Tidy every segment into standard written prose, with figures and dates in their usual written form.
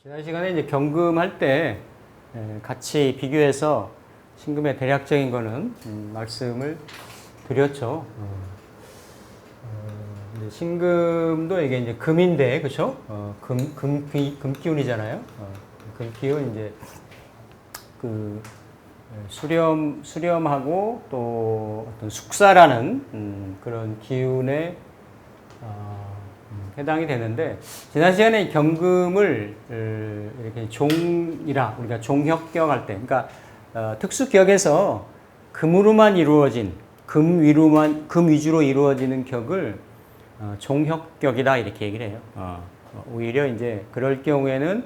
지난 시간에 이제 경금할 때 같이 비교해서 신금의 대략적인 거는 말씀을 드렸죠. 신금도 이게 이제 금인데, 그렇죠? 금기운이잖아요. 금기운 이제 그 수렴하고 또 어떤 숙사라는 그런 기운에 해당이 되는데, 지난 시간에 경금을 이렇게 종이라 우리가 종혁격할 때, 그러니까 특수격에서 금으로만 이루어진 금 위주로 이루어지는 격을 종혁격이다 이렇게 얘기를 해요. 오히려 이제 그럴 경우에는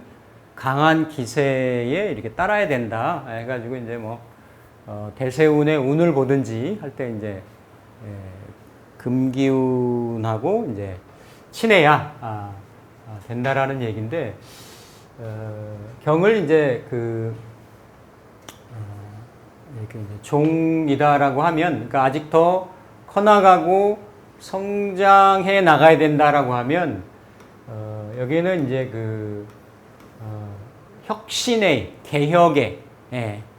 강한 기세에 이렇게 따라야 된다 해가지고 이제 뭐 대세운의 운을 보든지 할 때 이제 금기운하고 이제 친해야 된다라는 얘기인데, 경을 이제 이렇게 이제 종이다라고 하면, 그러니까 아직 더 커나가고 성장해 나가야 된다라고 하면, 여기는 이제 혁신의, 개혁의,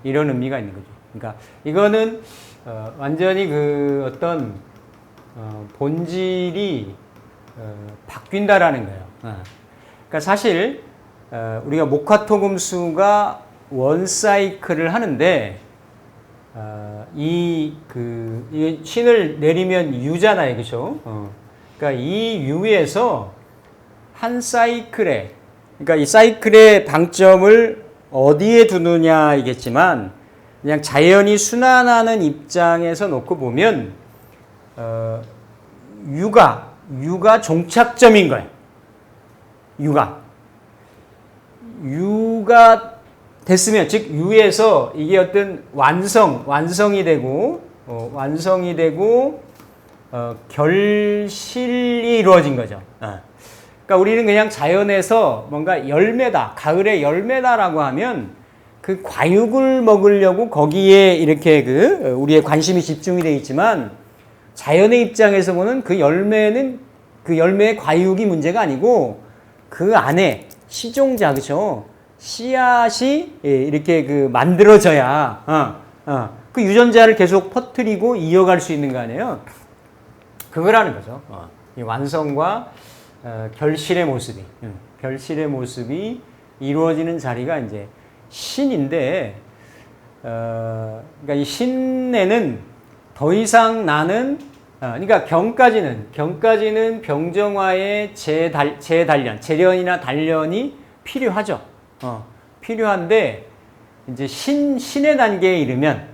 이런 의미가 있는 거죠. 그러니까 이거는 완전히 어떤 본질이 바뀐다라는 거예요. 그러니까 사실 우리가 목화토금수가 원 사이클을 하는데, 이 신을 내리면 유잖아요, 그렇죠? 그러니까 이 유에서 한 사이클에, 그러니까 이 사이클의 방점을 어디에 두느냐이겠지만, 그냥 자연이 순환하는 입장에서 놓고 보면 유가 종착점인 거예요. 유가 됐으면, 즉 유에서 이게 어떤 완성이 되고 결실이 이루어진 거죠. 그러니까 우리는 그냥 자연에서 뭔가 열매다, 가을의 열매다라고 하면 그 과육을 먹으려고 거기에 이렇게 우리의 관심이 집중이 되어 있지만, 자연의 입장에서 보는 그 열매는 그 열매의 과육이 문제가 아니고 그 안에 시종자, 그렇죠? 씨앗이 이렇게 만들어져야 그 유전자를 계속 퍼뜨리고 이어갈 수 있는 거 아니에요? 그거라는 거죠. 이 완성과 결실의 모습이 이루어지는 자리가 이제 신인데, 그러니까 이 신에는 더 이상 나는, 그러니까 경까지는 병정화의 재련이나 단련이 필요하죠. 필요한데, 이제 신의 단계에 이르면,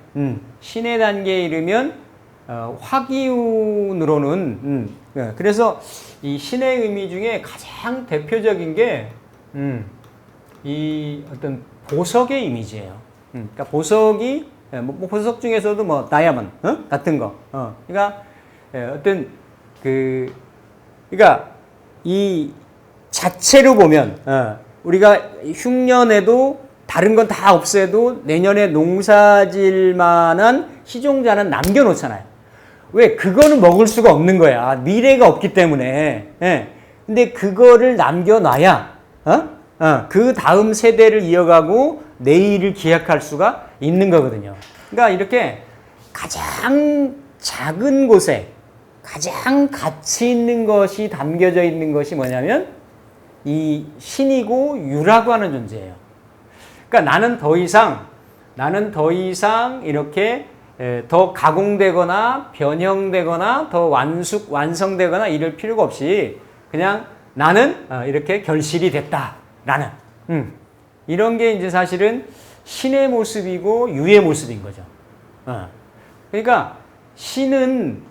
화기운으로는, 그래서 이 신의 의미 중에 가장 대표적인 게, 이 어떤 보석의 이미지예요. 그러니까 보석이, 보석 중에서도 다이아몬드, 같은 거. 그러니까, 어떤, 그러니까, 이 자체로 보면, 우리가 흉년에도 다른 건 다 없애도 내년에 농사질 만한 시종자는 남겨놓잖아요. 왜? 그거는 먹을 수가 없는 거야. 미래가 없기 때문에. 근데 그거를 남겨놔야, 그 다음 세대를 이어가고 내일을 기약할 수가 있는 거거든요. 그러니까 이렇게 가장 작은 곳에 가장 가치 있는 것이 담겨져 있는 것이 뭐냐면 이 신이고 유라고 하는 존재예요. 그러니까 나는 더 이상 이렇게 더 가공되거나 변형되거나 더 완성되거나 이럴 필요가 없이 그냥 나는 이렇게 결실이 됐다. 라는. 이런 게 이제 사실은 신의 모습이고 유의 모습인 거죠. 그러니까 신은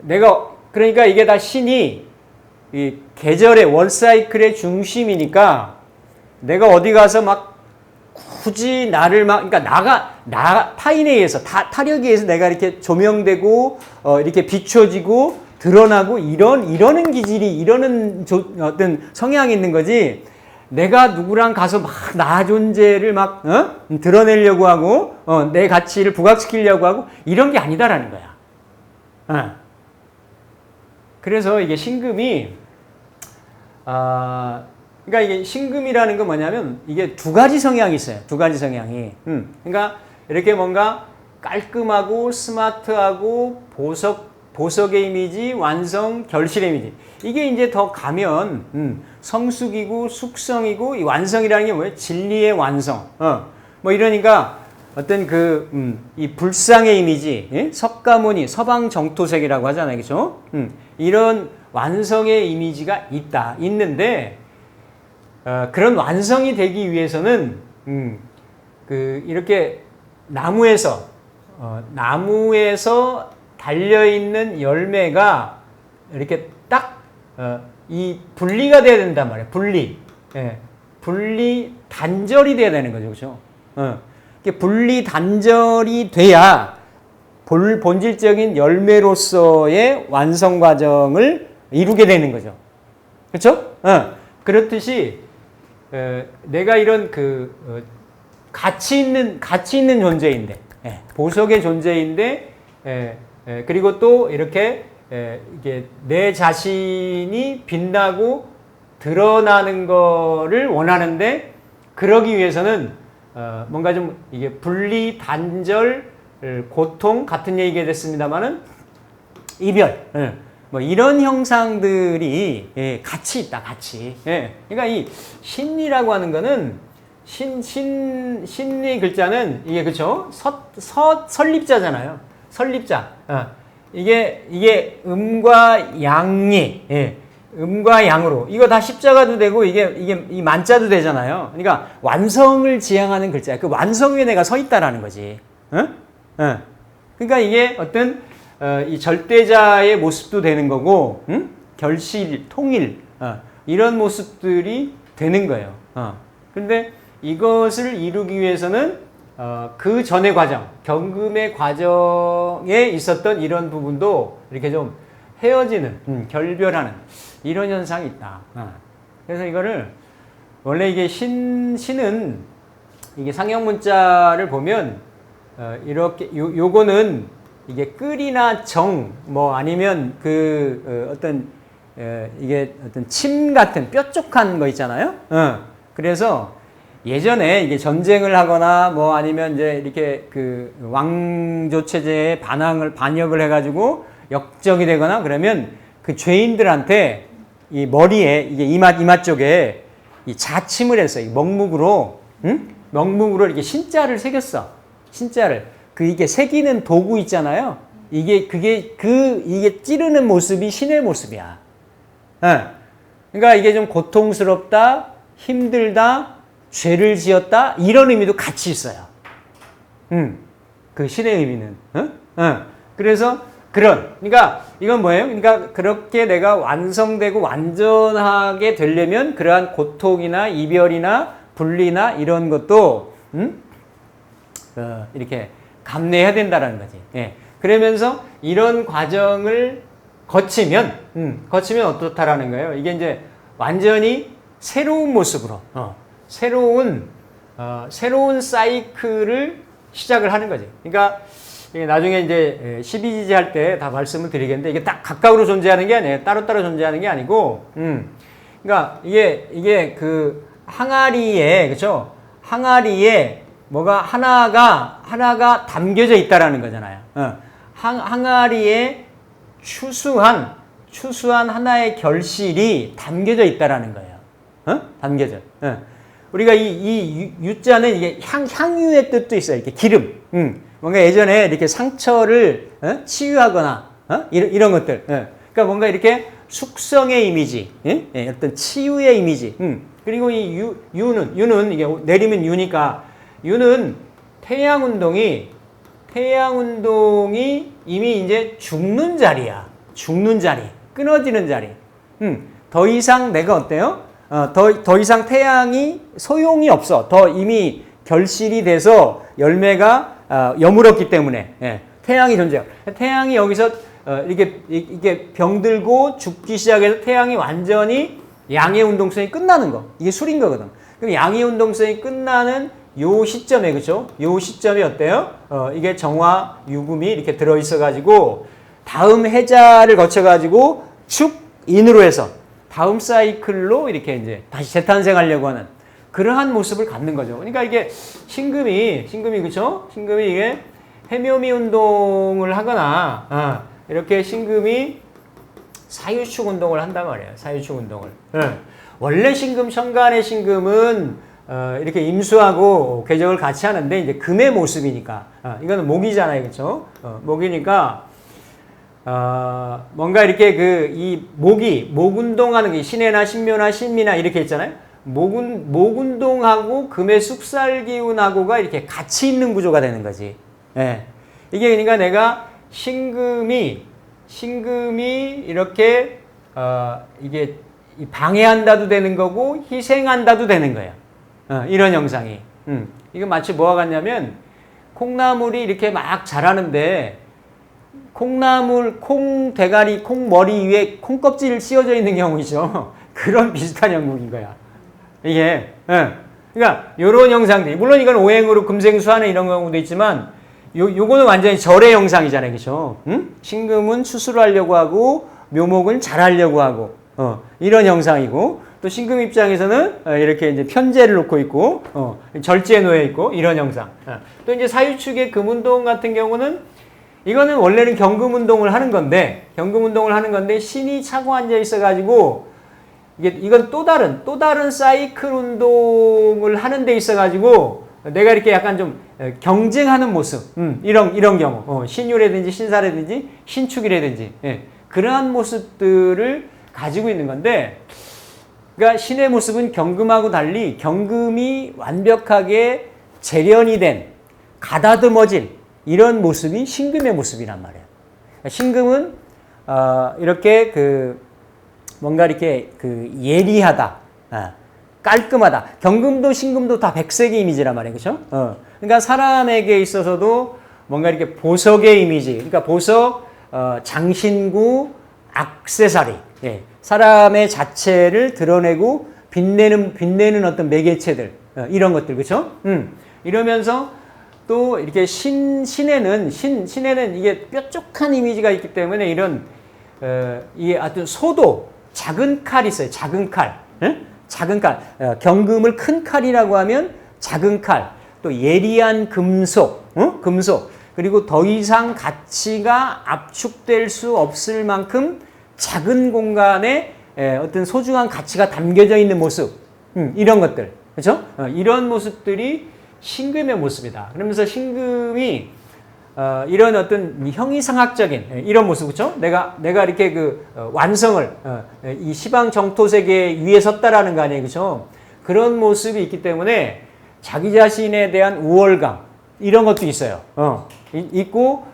그러니까 이게 다 신이 이 계절의 월사이클의 중심이니까 내가 어디 가서 막 굳이 그러니까 타인에 의해서, 타력에 의해서 내가 이렇게 조명되고, 이렇게 비춰지고, 드러나고, 이러는 기질이, 이러는 어떤 성향이 있는 거지, 내가 누구랑 가서 막 나 존재를 막 드러내려고 하고 내 가치를 부각시키려고 하고 이런 게 아니다라는 거야. 그래서 이게 신금이 그러니까 이게 신금이라는 건 뭐냐면 이게 두 가지 성향이 있어요. 두 가지 성향이. 그러니까 이렇게 뭔가 깔끔하고 스마트하고 보석의 이미지, 완성, 결실의 이미지. 이게 이제 더 가면 성숙이고 숙성이고 이 완성이라는 게 뭐예요? 진리의 완성. 뭐 이러니까 어떤 이 불상의 이미지, 예? 석가모니, 서방정토색이라고 하잖아요, 그렇죠? 이런 완성의 이미지가 있는데 그런 완성이 되기 위해서는 이렇게 나무에서 달려 있는 열매가 이렇게 딱 이 분리가 돼야 된단 말이에요. 분리 단절이 돼야 되는 거죠, 그렇죠? 분리 단절이 돼야 본질적인 열매로서의 완성 과정을 이루게 되는 거죠. 그렇죠? 그렇듯이 내가 이런 가치 있는 존재인데, 보석의 존재인데, 그리고 또 이렇게 이게 내 자신이 빛나고 드러나는 거를 원하는데, 그러기 위해서는 뭔가 좀 이게 분리 단절 고통 같은 얘기가 됐습니다만은 이별 뭐 이런 형상들이 같이 있다, 같이. 그러니까 이 신이라고 하는 거는 신의 글자는 이게 그렇죠? 설립자잖아요. 설립자. 이게 음과 양이 음과 양으로 이거 다 십자가도 되고 이게 이 만자도 되잖아요. 그러니까 완성을 지향하는 글자야. 그 완성 위에 내가 서 있다라는 거지. 그러니까 이게 어떤 이 절대자의 모습도 되는 거고, 결실, 통일 이런 모습들이 되는 거예요. 근데 이것을 이루기 위해서는 그 전의 과정, 경금의 과정에 있었던 이런 부분도 이렇게 좀 헤어지는, 결별하는 이런 현상이 있다. 그래서 이거를 원래 이게 신은 이게 상형 문자를 보면 이렇게 요거는 이게 끌이나 정 뭐 아니면 이게 어떤 침 같은 뾰족한 거 있잖아요. 그래서 예전에 이게 전쟁을 하거나 뭐 아니면 이제 이렇게 왕조 체제에 반역을 해가지고 역적이 되거나 그러면 그 죄인들한테 이 머리에 이게 이마 쪽에 이 자침을 했어요. 먹묵으로 이렇게 신자를 새겼어. 신자를 이게 새기는 도구 있잖아요. 이게 찌르는 모습이 신의 모습이야. 그러니까 이게 좀 고통스럽다, 힘들다, 죄를 지었다 이런 의미도 같이 있어요. 그 신의 의미는. 그래서 그러니까 이건 뭐예요? 그러니까 그렇게 내가 완성되고 완전하게 되려면 그러한 고통이나 이별이나 분리나 이런 것도 이렇게 감내해야 된다라는 거지. 그러면서 이런 과정을 거치면 어떻다라는 거예요? 이게 이제 완전히 새로운 모습으로 새로운 사이클을 시작을 하는 거지. 그러니까 나중에 이제 12지지 할 때 다 말씀을 드리겠는데 이게 딱 각각으로 존재하는 게 아니에요. 따로따로 존재하는 게 아니고, 그러니까 이게 항아리에, 그쵸? 항아리에 뭐가 하나가 담겨져 있다라는 거잖아요. 항아리에 추수한 하나의 결실이 담겨져 있다라는 거예요. 담겨져. 우리가 이 유자는 이게 향유의 뜻도 있어요. 이렇게 기름. 뭔가 예전에 이렇게 상처를 치유하거나 이런 것들. 그러니까 뭔가 이렇게 숙성의 이미지, 어떤 치유의 이미지. 그리고 이 유는 이게 내리면 유니까 유는 태양 운동이 이미 이제 죽는 자리야. 죽는 자리, 끊어지는 자리. 더 이상 내가 어때요? 더 이상 태양이 소용이 없어. 더 이미 결실이 돼서 열매가 여물었기 때문에 태양이 존재해요. 태양이 여기서 이게 병들고 죽기 시작해서 태양이 완전히 양의 운동성이 끝나는 거. 이게 술인 거거든. 그럼 양의 운동성이 끝나는 요 시점에, 그죠? 요 시점이 어때요? 이게 정화 유금이 이렇게 들어있어가지고 다음 해자를 거쳐가지고 축 인으로 해서 다음 사이클로 이렇게 이제 다시 재탄생하려고 하는 그러한 모습을 갖는 거죠. 그러니까 이게 신금이 그죠? 신금이 이게 해묘미 운동을 하거나 이렇게 신금이 사유축 운동을 한단 말이에요. 사유축 운동을. 원래 신금, 천간의 신금은 이렇게 임수하고 궤적을 같이 하는데 이제 금의 모습이니까 이거는 목이잖아요, 그렇죠? 목이니까 뭔가 이렇게 이 목 운동하는 게 신해나 신묘나 신미나 이렇게 있잖아요. 목 운동하고 금의 쑥살 기운하고가 이렇게 같이 있는 구조가 되는 거지. 예. 이게 그러니까 내가 신금이 이렇게 이게 방해한다도 되는 거고 희생한다도 되는 거야. 이런 형상이. 이거 마치 뭐와 같냐면 콩나물이 이렇게 막 자라는데 콩 대가리, 콩 머리 위에 콩껍질 씌워져 있는 경우이죠. 그런 비슷한 형국인 거야. 이게. 그러니까 요런 형상들이 물론 이건 오행으로 금생수하는 이런 경우도 있지만 요거는 완전히 절의 형상이잖아요. 그죠? 신금은 수술하려고 하고 묘목은 잘하려고 하고 이런 형상이고 또 신금 입장에서는 이렇게 이제 편제를 놓고 있고 절제에 놓여 있고 이런 형상. 또 이제 사유축의 금운동 같은 경우는 이거는 원래는 경금운동을 하는 건데 신이 차고 앉아 있어가지고 이건 또 다른 사이클 운동을 하는 데 있어가지고 내가 이렇게 약간 좀 경쟁하는 모습, 이런 경우, 신유라든지 신사라든지 신축이라든지, 그러한 모습들을 가지고 있는 건데, 그러니까 신의 모습은 경금하고 달리 경금이 완벽하게 재련이 된, 가다듬어진 이런 모습이 신금의 모습이란 말이에요. 신금은 이렇게 뭔가 이렇게 예리하다. 깔끔하다. 경금도 신금도 다 백색의 이미지란 말이에요. 그렇죠? 그러니까 사람에게 있어서도 뭔가 이렇게 보석의 이미지. 그러니까 보석, 장신구, 액세서리. 사람의 자체를 드러내고 빛내는 어떤 매개체들. 이런 것들. 그렇죠? 이러면서 또 이렇게 신에는 이게 뾰족한 이미지가 있기 때문에 이런 이게 어떤 소도 작은 칼이 있어요. 작은 칼. 작은 칼, 경금을 큰 칼이라고 하면 작은 칼, 또 예리한 금속, 그리고 더 이상 가치가 압축될 수 없을 만큼 작은 공간에 어떤 소중한 가치가 담겨져 있는 모습, 이런 것들, 그렇죠? 이런 모습들이 신금의 모습이다. 그러면서 신금이 이런 어떤 형이상학적인 이런 모습, 그렇죠? 내가 이렇게 완성을 이 시방 정토 세계 위에 섰다라는 거 아니에요, 그렇죠? 그런 모습이 있기 때문에 자기 자신에 대한 우월감 이런 것도 있어요. 있고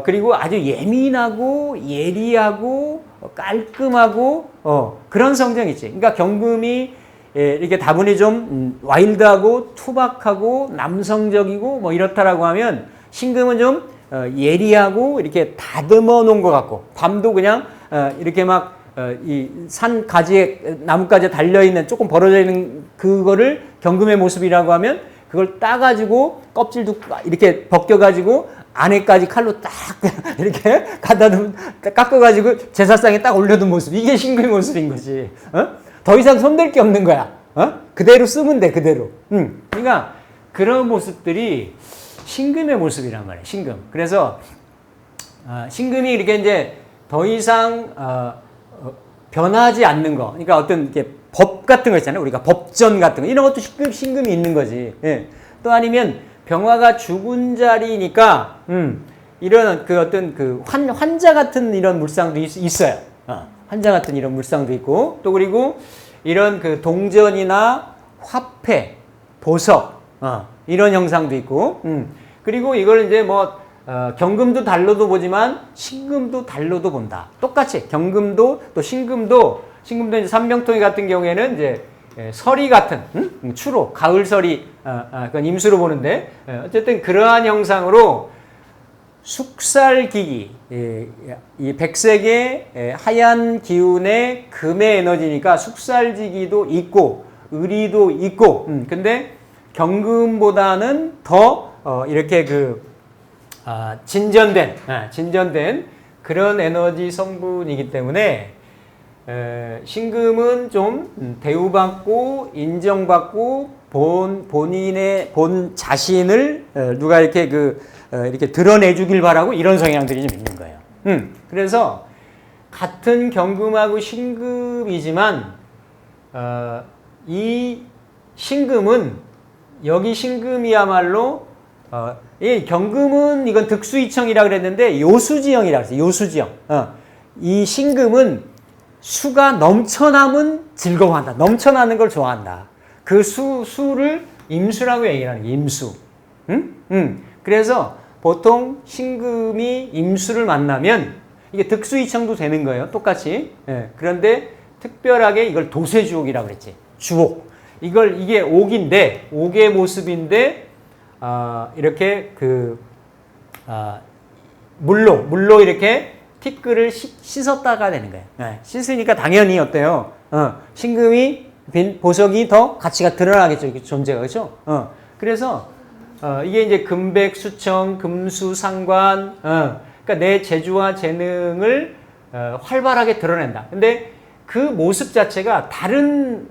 그리고 아주 예민하고 예리하고 깔끔하고 그런 성정이 있지. 그러니까 경금이 이렇게 다분히 좀 와일드하고 투박하고 남성적이고 뭐 이렇다라고 하면 신금은 좀 예리하고 이렇게 다듬어 놓은 것 같고 밤도 그냥 이렇게 막 이 산 가지에 나뭇가지에 달려 있는 조금 벌어져 있는 그거를 경금의 모습이라고 하면 그걸 따가지고 껍질도 이렇게 벗겨가지고 안에까지 칼로 딱 이렇게 깎아가지고 제사상에 딱 올려둔 모습, 이게 신금의 모습인 거지. 더 이상 손댈 게 없는 거야. 그대로 쓰면 돼, 그대로. 그러니까 그런 모습들이 신금의 모습이란 말이에요. 신금. 그래서 신금이 이렇게 이제 더 이상 변하지 않는 거. 그러니까 어떤 이렇게 법 같은 거 있잖아요. 우리가 법전 같은 거 이런 것도 신금이 있는 거지. 또 아니면 병화가 죽은 자리니까 이런 어떤 환자 같은 이런 물상도 있어요. 환자 같은 이런 물상도 있고 또 그리고 이런 동전이나 화폐, 보석 이런 형상도 있고 그리고 이걸 이제 경금도 달로도 보지만 신금도 달로도 본다. 똑같이 경금도 또 신금도 이제 삼병통이 같은 경우에는 이제 서리 같은 추로 가을 서리 그건 임수로 보는데 어쨌든 그러한 형상으로 숙살기기, 이 백색의 하얀 기운의 금의 에너지니까 숙살지기도 있고 의리도 있고, 근데 경금보다는 더 이렇게 진전된 그런 에너지 성분이기 때문에 신금은 좀 대우받고 인정받고 본인의 본 자신을 누가 이렇게 이렇게 드러내주길 바라고 이런 성향들이 좀 있는 거예요. 그래서 같은 경금하고 신금이지만 이 신금은 여기 신금이야말로 이 경금은 이건 득수이청이라 그랬는데 요수지형이라 그랬어요. 요수지형. 이 신금은 수가 넘쳐나면 즐거워한다. 넘쳐나는 걸 좋아한다. 그 수를 임수라고 얘기를 하는 게 임수. 그래서 보통 신금이 임수를 만나면 이게 득수이청도 되는 거예요. 똑같이. 그런데 특별하게 이걸 도세주옥이라고 그랬지. 주옥. 이게 옥인데, 옥의 모습인데, 이렇게 물로 이렇게 티끌을 씻었다가 되는 거예요. 씻으니까 당연히 어때요? 신금이 보석이 더 가치가 드러나겠죠. 이게 존재가. 그렇죠? 그래서 이게 이제 금백, 수청, 금수, 상관, 그러니까 내 재주와 재능을 활발하게 드러낸다. 근데 그 모습 자체가 다른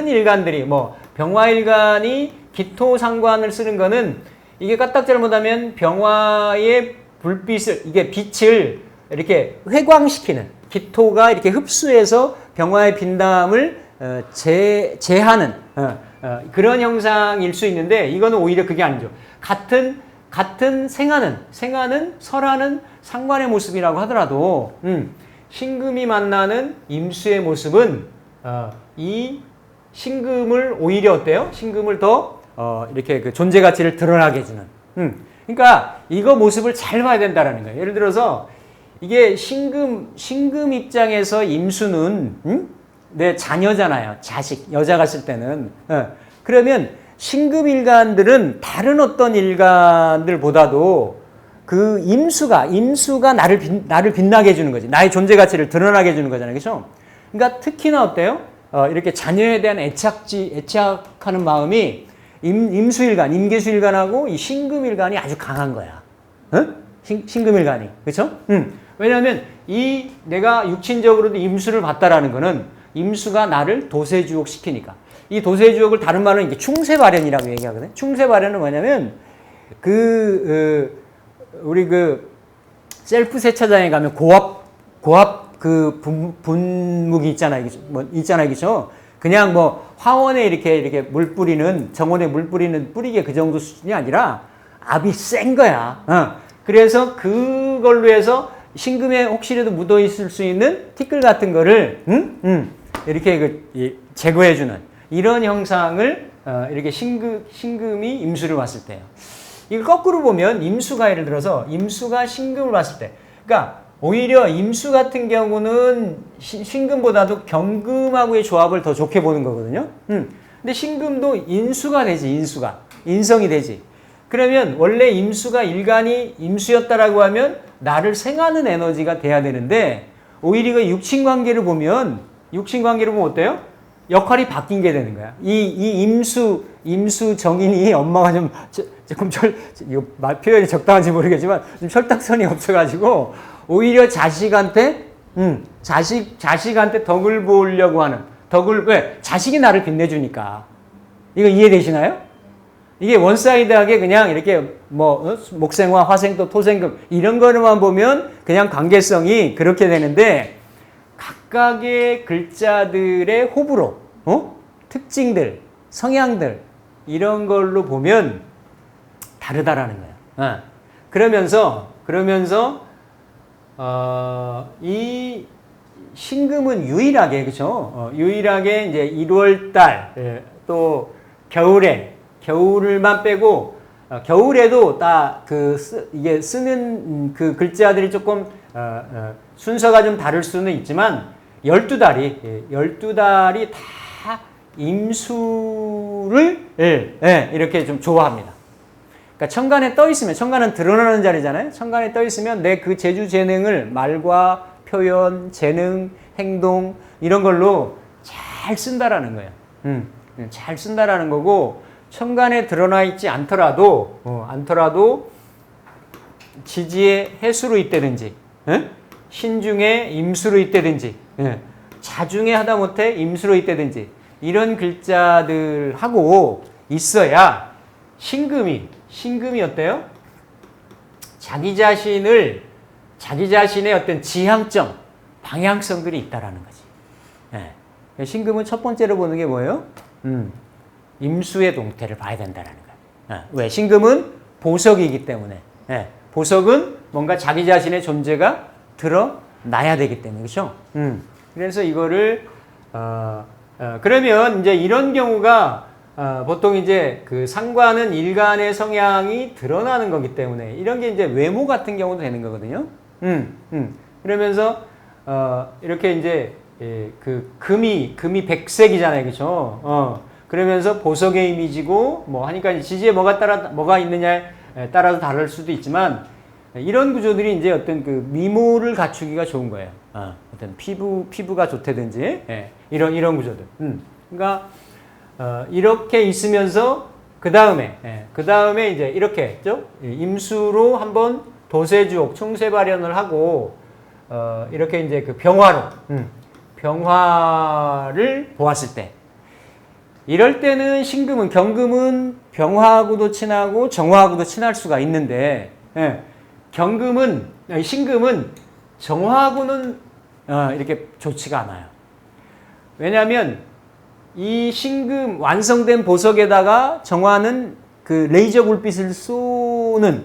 일간들이 병화일간이 기토 상관을 쓰는 거는 이게 까딱 잘못하면 병화의 이게 빛을 이렇게 회광시키는, 기토가 이렇게 흡수해서 병화의 빈담을 제하는 그런 형상일 수 있는데, 이거는 오히려 그게 아니죠. 같은 생하는 설하는 상관의 모습이라고 하더라도 신금이 만나는 임수의 모습은 이 신금을 오히려 어때요? 신금을 더 이렇게 존재 가치를 드러나게 해주는. 그러니까 이거 모습을 잘 봐야 된다라는 거예요. 예를 들어서 이게 신금 입장에서 임수는 내 자녀잖아요. 자식, 여자가 쓸 때는. 그러면 신금 일간들은 다른 어떤 일간들보다도 그 임수가 나를 빛나게 해주는 거지. 나의 존재 가치를 드러나게 해주는 거잖아요. 그렇죠? 그러니까 특히나 어때요? 이렇게 자녀에 대한 애착하는 마음이 임수일간, 임계수일간하고 이 신금일간이 아주 강한 거야. 신금일간이. 그렇죠? 왜냐하면 내가 육친적으로도 임수를 받다라는 거는 임수가 나를 도세주옥 시키니까. 이 도세주옥을 다른 말은 이게 충세발현이라고 얘기하거든요. 충세발현은 뭐냐면 우리 셀프 세차장에 가면 고압 분무기 있잖아요. 그죠? 그냥 화원에 이렇게 물 뿌리는, 정원에 물 뿌리게 그 정도 수준이 아니라 압이 센 거야. 그래서 그걸로 해서 신금에 혹시라도 묻어 있을 수 있는 티끌 같은 거를, 이렇게 제거해주는 이런 형상을, 이렇게 신금이 임수를 봤을 때요. 이걸 거꾸로 보면 임수가 예를 들어서 임수가 신금을 봤을 때, 그러니까 오히려 임수 같은 경우는 신금보다도 경금하고의 조합을 더 좋게 보는 거거든요. 근데 신금도 인수가 되지, 인성이 되지. 그러면 원래 임수가 일간이 임수였다라고 하면 나를 생하는 에너지가 돼야 되는데, 오히려 그 육친관계를 보면 어때요? 역할이 바뀐 게 되는 거야. 이 임수 정인이 엄마가 조금 이거 표현이 적당한지 모르겠지만 좀 철딱선이 없어가지고 오히려 자식한테 덕을 보려고 하는, 왜? 자식이 나를 빛내주니까. 이거 이해되시나요? 이게 원사이드하게 그냥 이렇게 목생화, 화생토, 토생금 이런 거로만 보면 그냥 관계성이 그렇게 되는데, 각각의 글자들의 호불호, 특징들, 성향들 이런 걸로 보면 다르다라는 거예요. 그러면서 이 신금은 유일하게, 그죠? 유일하게 이제 1월달, 또 겨울만 빼고, 겨울에도 이게 쓰는 그 글자들이 조금, 순서가 좀 다를 수는 있지만, 12달이 다 임수를, 이렇게 좀 좋아합니다. 그러니까 천간에 떠 있으면, 천간은 드러나는 자리잖아요. 천간에 떠 있으면 내 그 재주 재능을 말과 표현, 재능, 행동 이런 걸로 잘 쓴다라는 거예요. 잘 쓴다라는 거고, 천간에 드러나 있지 않더라도 지지의 해수로 있다든지, 신중에 임수로 있다든지, 자중에 하다못해 임수로 있다든지 이런 글자들하고 있어야 신금이 어때요? 자기 자신의 어떤 지향점, 방향성들이 있다라는 거지. 신금은 첫 번째로 보는 게 뭐예요? 임수의 동태를 봐야 된다라는 거야. 왜? 신금은 보석이기 때문에. 보석은 뭔가 자기 자신의 존재가 드러나야 되기 때문에, 그렇죠? 그래서 이거를 그러면 이제 이런 경우가 보통 이제 그 상관은 일간의 성향이 드러나는 거기 때문에 이런 게 이제 외모 같은 경우도 되는 거거든요. 그러면서 이렇게 이제 그 금이 백색이잖아요, 그렇죠? 그러면서 보석의 이미지고 뭐 하니까 지지에 뭐가 있느냐에 따라서 다를 수도 있지만 이런 구조들이 이제 어떤 그 미모를 갖추기가 좋은 거예요. 어떤 피부가 좋다든지 이런 구조들. 그러니까 이렇게 있으면서 그 다음에 이제 이렇게 했죠. 임수로 한번 도세주옥 충세발현을 하고 이렇게 이제 그 병화를 보았을 때. 이럴 때는 신금은, 경금은 병화하고도 친하고 정화하고도 친할 수가 있는데, 신금은 정화하고는 이렇게 좋지가 않아요. 왜냐하면 이 신금 완성된 보석에다가 정화는 그 레이저 불빛을 쏘는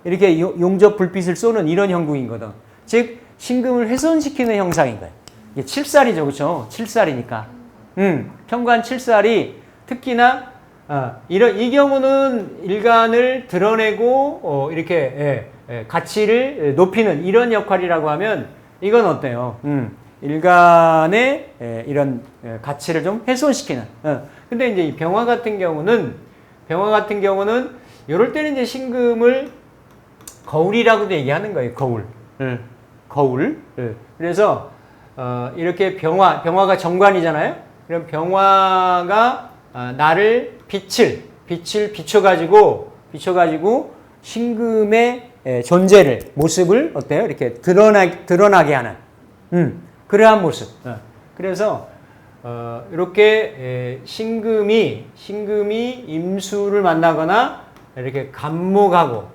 이렇게 용접 불빛을 쏘는 이런 형국이거든. 즉 신금을 훼손시키는 형상인 거예요. 이게 칠살이죠, 그렇죠? 칠살이니까. 편관 칠살이 특히나 이 경우는 일간을 드러내고 이렇게 가치를 높이는 이런 역할이라고 하면 이건 어때요? 일간의 이런 가치를 좀 훼손시키는. 근데 이제 이 병화 같은 경우는 이럴 때는 이제 신금을 거울이라고도 얘기하는 거예요. 거울. 그래서 이렇게 병화가 정관이잖아요. 그럼 병화가 나를 빛을 비춰가지고 신금의 존재를, 모습을 어때요? 이렇게 드러나게 하는 그러한 모습. 그래서 이렇게 신금이 임수를 만나거나 이렇게 간목하고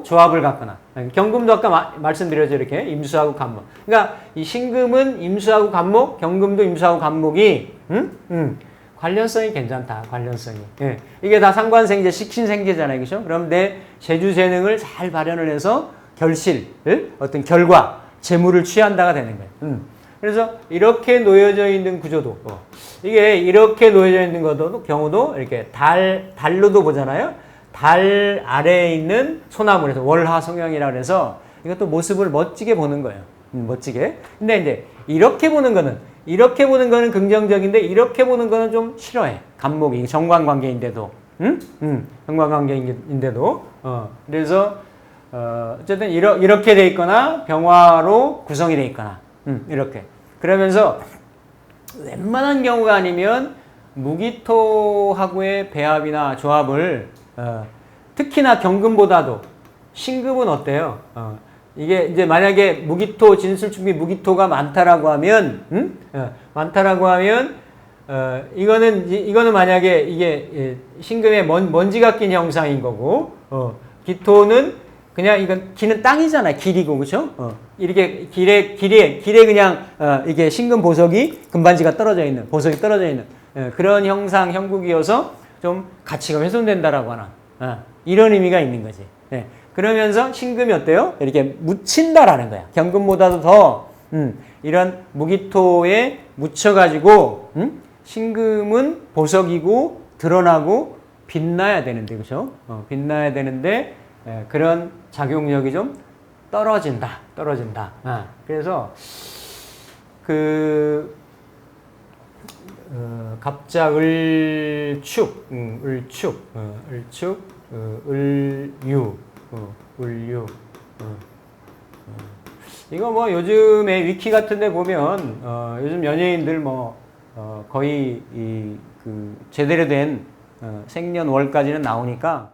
조합을 갖거나, 경금도 아까 말씀드렸죠. 이렇게 임수하고 간목. 그러니까 이 신금은 임수하고 간목, 경금도 임수하고 간목이 관련성이 괜찮다. 관련성이. 이게 다 상관생재, 식신생재잖아요, 그렇죠? 그럼 내 재주 재능을 잘 발현을 해서 어떤 결과, 재물을 취한다가 되는 거예요. 그래서 이렇게 놓여져 있는 구조도, 이게 이렇게 놓여져 있는 경우도 이렇게 달로도 보잖아요. 달 아래에 있는 소나무에서 월화성형이라고 해서 이것도 모습을 멋지게 보는 거예요. 멋지게. 근데 이제 이렇게 보는 거는 긍정적인데 이렇게 보는 거는 좀 싫어해. 간목이 정관관계인데도, 정관관계인데도. 그래서 어쨌든 이렇게 돼 있거나 병화로 구성이 돼 있거나 이렇게. 그러면서 웬만한 경우가 아니면 무기토하고의 배합이나 조합을 특히나 경금보다도 신금은 어때요? 이게 이제 만약에 무기토, 진술충비 무기토가 많다라고 하면, 이거는 만약에 이게 신금에 먼지가 낀 형상인 거고, 기토는 그냥 이건 기는 땅이잖아요. 길이고, 그렇죠? 이렇게 길에 그냥 이게 신금 보석이 금반지가 떨어져 있는, 보석이 떨어져 있는 그런 형국이어서 좀 가치가 훼손된다라고 하나 이런 의미가 있는 거지. 그러면서 신금이 어때요? 이렇게 묻힌다라는 거야. 경금보다도 더 이런 무기토에 묻혀가지고 신금은 보석이고 드러나고 빛나야 되는데, 그렇죠? 빛나야 되는데 그런 작용력이 좀 떨어진다. 그래서 갑자 을축, 을유, 을유. 이거 뭐 요즘에 위키 같은데 보면 요즘 연예인들 뭐 거의 그 제대로 된 생년월까지는 나오니까